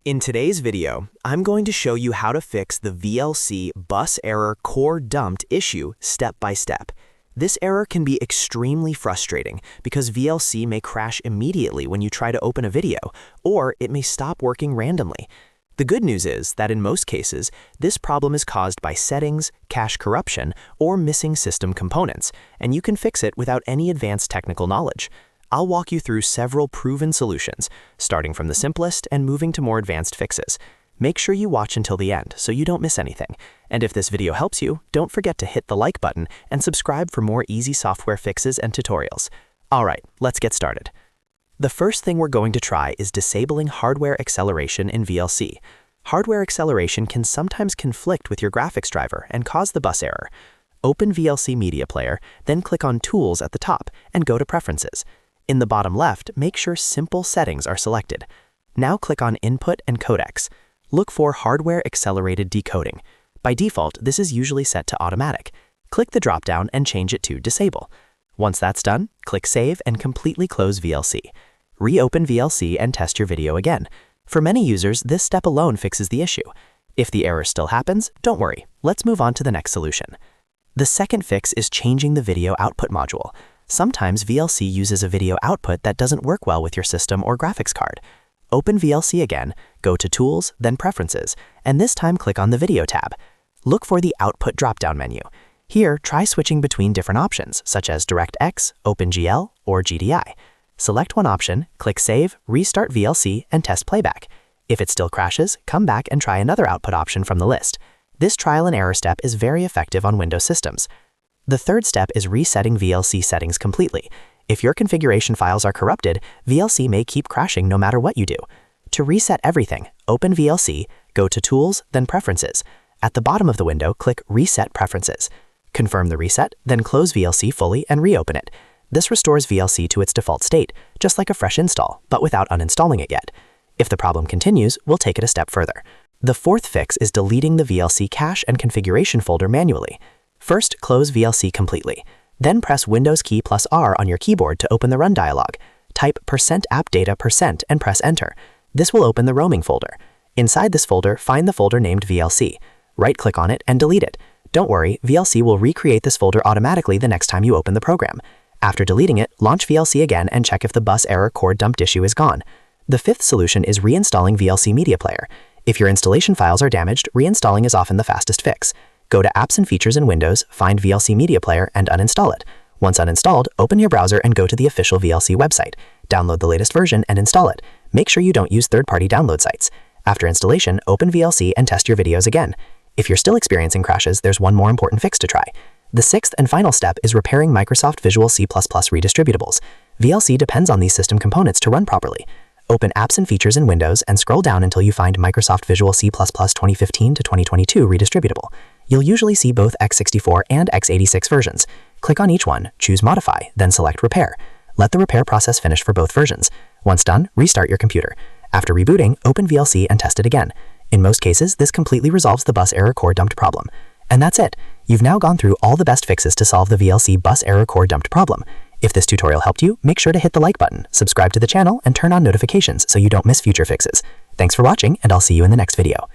In today's video, I'm going to show you how to fix the VLC bus error core dumped issue step by step. This error can be extremely frustrating because VLC may crash immediately when you try to open a video, or it may stop working randomly. The good news is that in most cases, this problem is caused by settings, cache corruption, or missing system components, and you can fix it without any advanced technical knowledge. I'll walk you through several proven solutions, starting from the simplest and moving to more advanced fixes. Make sure you watch until the end so you don't miss anything. And if this video helps you, don't forget to hit the like button and subscribe for more easy software fixes and tutorials. Alright, let's get started. The first thing we're going to try is disabling hardware acceleration in VLC. Hardware acceleration can sometimes conflict with your graphics driver and cause the bus error. Open VLC Media Player, then click on Tools at the top and go to Preferences. In the bottom left, make sure Simple Settings are selected. Now click on Input and Codecs. Look for Hardware Accelerated Decoding. By default, this is usually set to Automatic. Click the dropdown and change it to Disable. Once that's done, click Save and completely close VLC. Reopen VLC and test your video again. For many users, this step alone fixes the issue. If the error still happens, don't worry. Let's move on to the next solution. The second fix is changing the video output module. Sometimes VLC uses a video output that doesn't work well with your system or graphics card. Open VLC again, go to Tools, then Preferences, and this time click on the Video tab. Look for the Output drop-down menu. Here, try switching between different options, such as DirectX, OpenGL, or GDI. Select one option, click Save, restart VLC, and test playback. If it still crashes, come back and try another output option from the list. This trial and error step is very effective on Windows systems. The third step is resetting VLC settings completely. If your configuration files are corrupted, VLC may keep crashing no matter what you do. To reset everything, open VLC, go to Tools, then Preferences. At the bottom of the window, click Reset Preferences. Confirm the reset, then close VLC fully and reopen it. This restores VLC to its default state, just like a fresh install, but without uninstalling it yet. If the problem continues, we'll take it a step further. The fourth fix is deleting the VLC cache and configuration folder manually. First, close VLC completely. Then press Windows key plus R on your keyboard to open the Run dialog. Type %appdata% and press Enter. This will open the roaming folder. Inside this folder, find the folder named VLC. Right-click on it and delete it. Don't worry, VLC will recreate this folder automatically the next time you open the program. After deleting it, launch VLC again and check if the bus error core dumped issue is gone. The fifth solution is reinstalling VLC Media Player. If your installation files are damaged, reinstalling is often the fastest fix. Go to Apps and Features in Windows, find VLC Media Player, and uninstall it. Once uninstalled, open your browser and go to the official VLC website. Download the latest version and install it. Make sure you don't use third-party download sites. After installation, open VLC and test your videos again. If you're still experiencing crashes, there's one more important fix to try. The sixth and final step is repairing Microsoft Visual C++ redistributables. VLC depends on these system components to run properly. Open Apps and Features in Windows and scroll down until you find Microsoft Visual C++ 2015 to 2022 redistributable. You'll usually see both x64 and x86 versions. Click on each one, choose Modify, then select Repair. Let the repair process finish for both versions. Once done, restart your computer. After rebooting, open VLC and test it again. In most cases, this completely resolves the bus error core dumped problem. And that's it. You've now gone through all the best fixes to solve the VLC bus error core dumped problem. If this tutorial helped you, make sure to hit the like button, subscribe to the channel, and turn on notifications so you don't miss future fixes. Thanks for watching, and I'll see you in the next video.